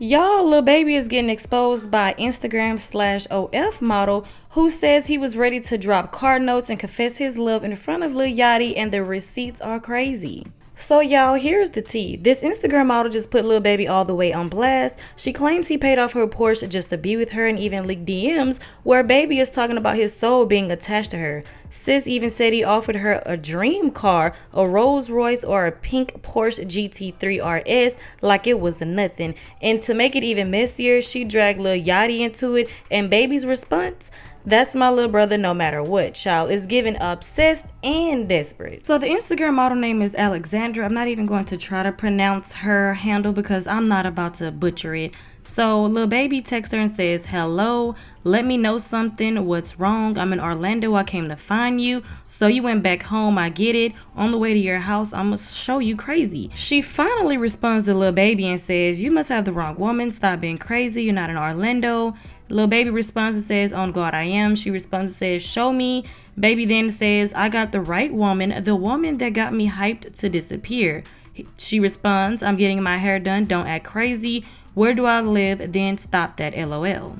Y'all, Lil Baby is getting exposed by Instagram/OF model who says he was ready to drop card notes and confess his love in front of Lil Yachty, and the receipts are crazy. So y'all, here's the tea. This Instagram model just put Lil Baby all the way on blast. She claims he paid off her Porsche just to be with her, and even leaked DMs where Baby is talking about his soul being attached to her. Sis even said he offered her a dream car, a Rolls Royce or a pink Porsche GT3 RS, like it was nothing. And to make it even messier, she dragged Lil Yachty into it, and Baby's response: "That's my little brother no matter what, child," is giving obsessed and desperate. So the Instagram model name is Alexandra. I'm not even going to try to pronounce her handle because I'm not about to butcher it. So Lil Baby texts her and says, "Hello, let me know something. What's wrong? I'm in Orlando. I came to find you. So you went back home. I get it. On the way to your house, I'ma show you crazy." She finally responds to Lil Baby and says, "You must have the wrong woman. Stop being crazy. You're not in Orlando." Lil Baby responds and says, "On God, I am." She responds and says, "Show me." Baby then says, "I got the right woman, the woman that got me hyped to disappear." She responds, "I'm getting my hair done. Don't act crazy. Where do I live? Then stop that, LOL."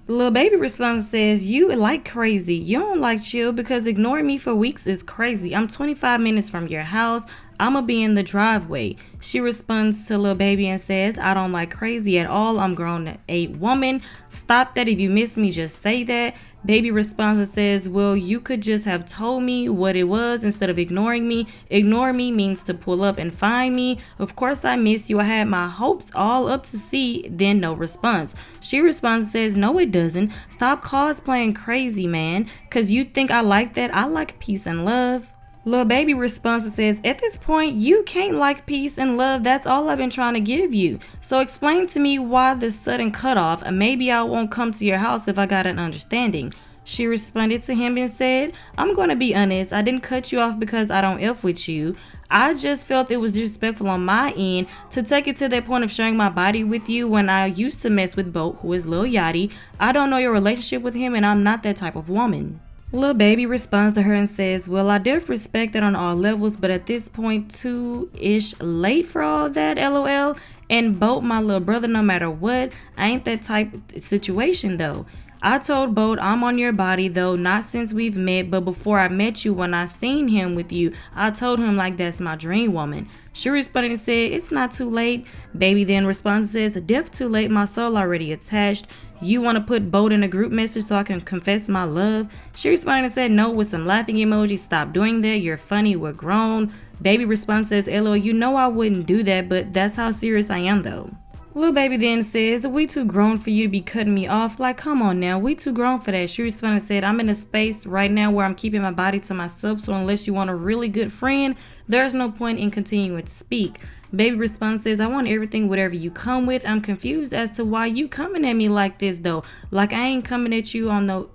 Lil Baby responds and says, "You like crazy. You don't like chill, because ignoring me for weeks is crazy. I'm 25 minutes from your house. I'ma be in the driveway." She responds to Lil Baby and says, "I don't like crazy at all. I'm grown a woman. Stop that. If you miss me, just say that." Baby responds and says, "Well, you could just have told me what it was instead of ignoring me. Ignore me means to pull up and find me. Of course I miss you. I had my hopes all up to see." Then no response. She responds and says, "No, it doesn't. Stop cosplaying crazy, man. Cause you think I like that. I like peace and love." Lil Baby responds and says, "At this point, you can't like peace and love. That's all I've been trying to give you. So explain to me why this sudden cutoff. Maybe I won't come to your house if I got an understanding." She responded to him and said, "I'm going to be honest. I didn't cut you off because I don't F with you. I just felt it was disrespectful on my end to take it to that point of sharing my body with you when I used to mess with Boat, who is Lil Yachty. I don't know your relationship with him, and I'm not that type of woman." Lil Baby responds to her and says, "Well, I def respect that on all levels, but at this point, too-ish late for all that, LOL. And Boat, my little brother no matter what. I ain't that type of situation though. I told Boat I'm on your body though, not since we've met, but before I met you, when I seen him with you, I told him like that's my dream woman." She responded and said, "It's not too late." Baby then responds and says, "Def too late, my soul already attached. You want to put Boat in a group message so I can confess my love?" She responded and said, "No," with some laughing emojis. "Stop doing that. You're funny. We're grown." Baby responds says, "LOL, you know I wouldn't do that, but that's how serious I am though." Lil Baby then says, "We too grown for you to be cutting me off. Like, come on now, we too grown for that." She responded and said, "I'm in a space right now where I'm keeping my body to myself, so unless you want a really good friend, there's no point in continuing to speak." Baby responds says, "I want everything whatever you come with. I'm confused as to why you coming at me like this though. Like, I ain't coming at you on no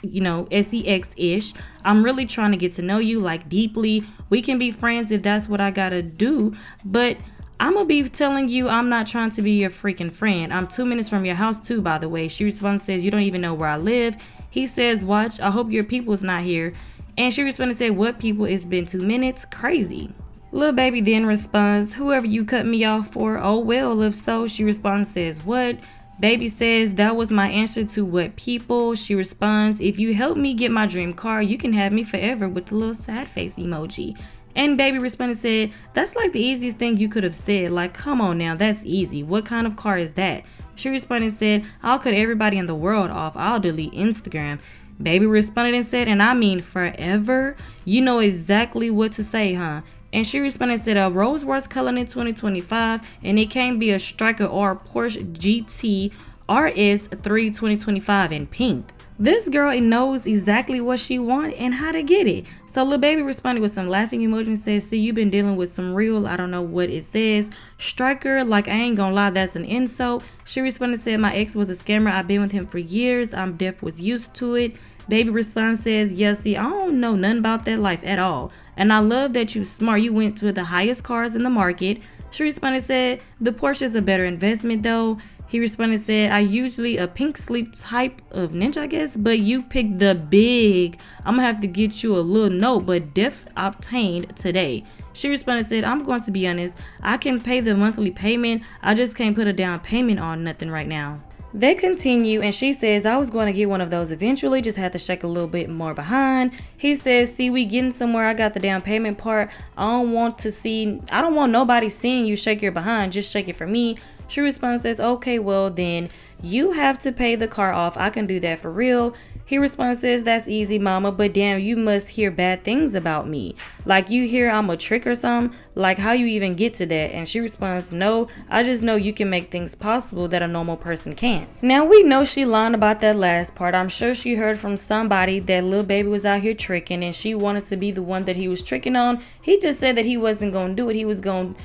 sex-ish. I'm really trying to get to know you, like, deeply. We can be friends if that's what I gotta do, but I'm gonna be telling you I'm not trying to be your freaking friend. I'm 2 minutes from your house too, by the way." She responds says, "You don't even know where I live." He says, "Watch, I hope your people's not here." And she responded and said, "What people? It's been 2 minutes. Crazy." Lil Baby then responds, "Whoever you cut me off for, oh well, if so." She responds says, "What?" Baby says, "That was my answer to what people." She responds, "If you help me get my dream car, you can have me forever," with the little sad face emoji. And Baby responded and said, "That's like the easiest thing you could have said. Like, come on now, that's easy. What kind of car is that?" She responded and said, "I'll cut everybody in the world off. I'll delete Instagram." Baby responded and said, "And I mean forever? You know exactly what to say, huh?" And she responded and said, "A Rolls Royce color in 2025, and it can't be a Striker or a Porsche GT RS3 2025 in pink." This girl knows exactly what she wants and how to get it. So Lil Baby responded with some laughing emoji and says, "See, you've been dealing with some real, I don't know what it says, Striker, like, I ain't gonna lie, that's an insult." She responded and said, "My ex was a scammer. I've been with him for years. I'm deaf, was used to it." Baby responds says, "Yeah, see, I don't know nothing about that life at all. And I love that you smart. You went to the highest cars in the market." She responded and said, "The Porsche is a better investment though." He responded and said, "I usually a pink sleep type of ninja, I guess, but you picked the big. I'm gonna have to get you a little note, but def obtained today." She responded and said, I'm going to be honest, I can pay the monthly payment, I just can't put a down payment on nothing right now. They continue and she says, I was going to get one of those eventually, just had to shake a little bit more behind. He says, see, we getting somewhere, I got the down payment part. I don't want nobody seeing you shake your behind, just shake it for me. She responds, says, okay, well then you have to pay the car off. I can do that for real. He responds, says, that's easy, mama, but damn, you must hear bad things about me. Like you hear I'm a trick or something? Like how you even get to that? And she responds, no, I just know you can make things possible that a normal person can't. Now we know she lied about that last part. I'm sure she heard from somebody that Lil Baby was out here tricking and she wanted to be the one that he was tricking on. He just said that he wasn't going to do it. He was going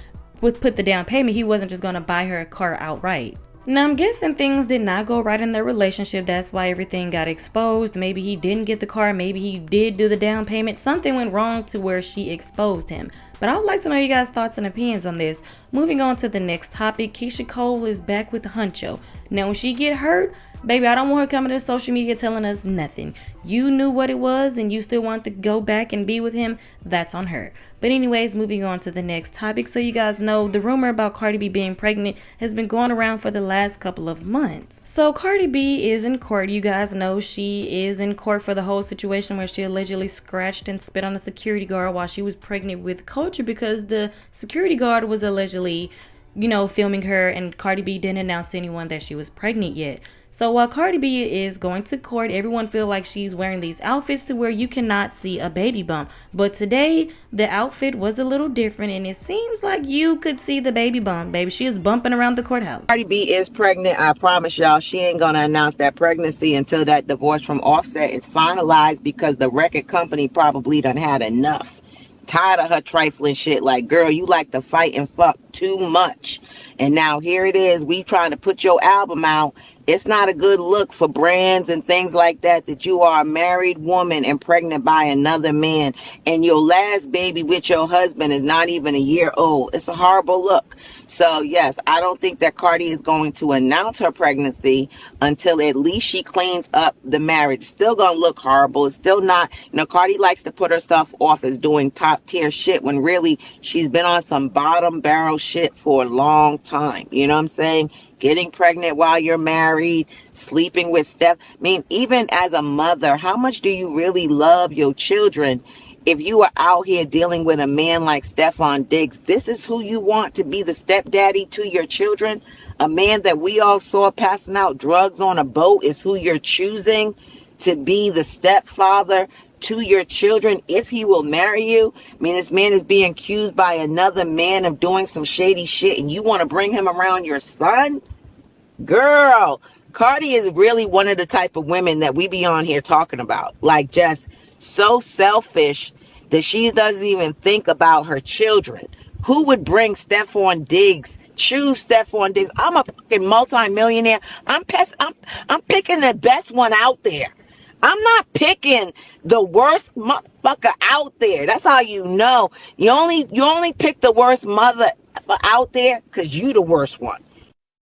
to put the down payment. He wasn't just going to buy her a car outright. Now I'm guessing things did not go right in their relationship. That's why everything got exposed. Maybe he didn't get the car. Maybe he did do the down payment. Something went wrong to where she exposed him. But I would like to know you guys' thoughts and opinions on this. Moving on to the next topic, Kesha Cole is back with the huncho. Now when she get hurt, baby, I don't want her coming to social media telling us nothing. You knew what it was and you still want to go back and be with him. That's on her. But anyways, moving on to the next topic. So you guys know the rumor about Cardi B being pregnant has been going around for the last couple of months. So Cardi B is in court. You guys know she is in court for the whole situation where she allegedly scratched and spit on a security guard while she was pregnant with Culture because the security guard was allegedly, filming her and Cardi B didn't announce to anyone that she was pregnant yet. So while Cardi B is going to court, everyone feel like she's wearing these outfits to where you cannot see a baby bump. But today, the outfit was a little different and it seems like you could see the baby bump, baby. She is bumping around the courthouse. Cardi B is pregnant. I promise y'all, she ain't going to announce that pregnancy until that divorce from Offset is finalized because the record company probably done had enough. Tired of her trifling shit. Like, girl, you like to fight and fuck too much. And now here it is. We trying to put your album out. It's not a good look for brands and things like that you are a married woman and pregnant by another man. And your last baby with your husband is not even a year old. It's a horrible look. So, yes, I don't think that Cardi is going to announce her pregnancy until at least she cleans up the marriage. It's still going to look horrible. It's still not, Cardi likes to put her stuff off as doing top tier shit when really she's been on some bottom barrel shit for a long time. You know what I'm saying? Getting pregnant while you're married, sleeping with Steph. I mean, even as a mother, how much do you really love your children? If you are out here dealing with a man like Stephon Diggs, this is who you want to be the stepdaddy to your children? A man that we all saw passing out drugs on a boat is who you're choosing to be the stepfather to your children if he will marry you? I mean, this man is being accused by another man of doing some shady shit and you want to bring him around your son? Girl, Cardi is really one of the type of women that we be on here talking about. Like, just so selfish that she doesn't even think about her children. Who would bring Stephon Diggs? Choose Stephon Diggs. I'm a fucking multi-millionaire. I'm picking the best one out there. I'm not picking the worst motherfucker out there. That's how you know. You only pick the worst mother out there because you the worst one.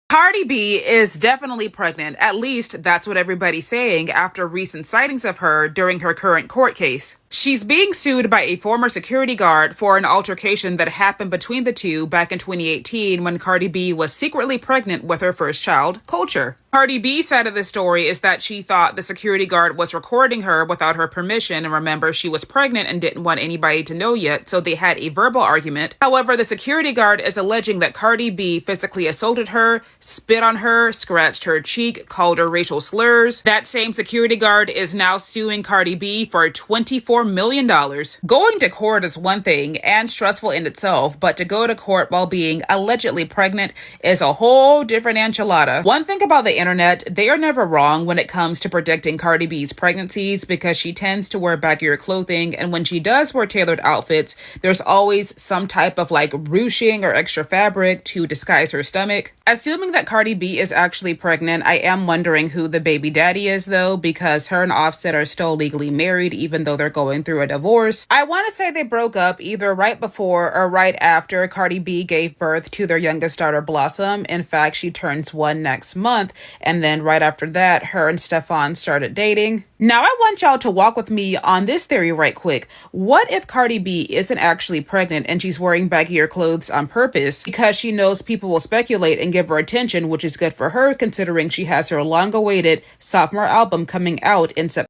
Cardi B is definitely pregnant. At least that's what everybody's saying after recent sightings of her during her current court case. She's being sued by a former security guard for an altercation that happened between the two back in 2018 when Cardi B was secretly pregnant with her first child, Culture. Cardi B's side of the story is that she thought the security guard was recording her without her permission, and remember, she was pregnant and didn't want anybody to know yet, so they had a verbal argument. However, the security guard is alleging that Cardi B physically assaulted her, spit on her, scratched her cheek, called her racial slurs. That same security guard is now suing Cardi B for $24 million. Going to court is one thing and stressful in itself, but to go to court while being allegedly pregnant is a whole different enchilada. One thing about the internet, they are never wrong when it comes to predicting Cardi B's pregnancies because she tends to wear baggier clothing, and when she does wear tailored outfits, there's always some type of ruching or extra fabric to disguise her stomach. Assuming that Cardi B is actually pregnant, I am wondering who the baby daddy is though, because her and Offset are still legally married even though they're going through a divorce. I want to say they broke up either right before or right after Cardi B gave birth to their youngest daughter, Blossom. In fact, she turns 1 next month. And then right after that, her and Stefan started dating. Now I want y'all to walk with me on this theory right quick. What if Cardi B isn't actually pregnant and she's wearing baggier clothes on purpose because she knows people will speculate and give her attention, which is good for her considering she has her long-awaited sophomore album coming out in September?